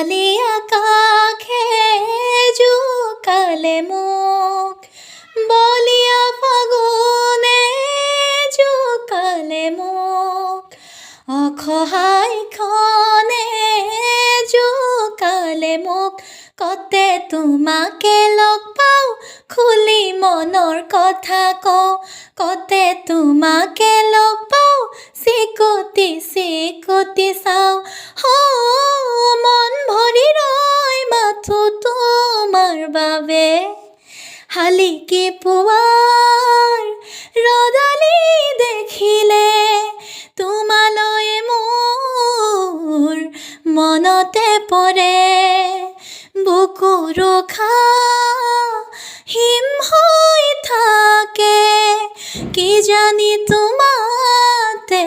ঢালিয়া কাখে জুকালে মুখ বলিয়া ফাগুনে জুকালে মুখ অসহায় ক্ষণে জুকালে মুখ কতে তোমাকে লগ পাওঁ খুলি মনৰ কথা কওঁ কতে তোমাকে লগ পাওঁ চিকুটি চিকুটি চাওঁ মন ভৰি ৰয় মাথো তোমাৰ বাবে শালিকি পুৱাৰ ৰদালি দেখিলে তোমালৈ মোৰ মনতে পৰে বুকুৰ উশা হিম হৈ থাকে কি জানি তোমাতে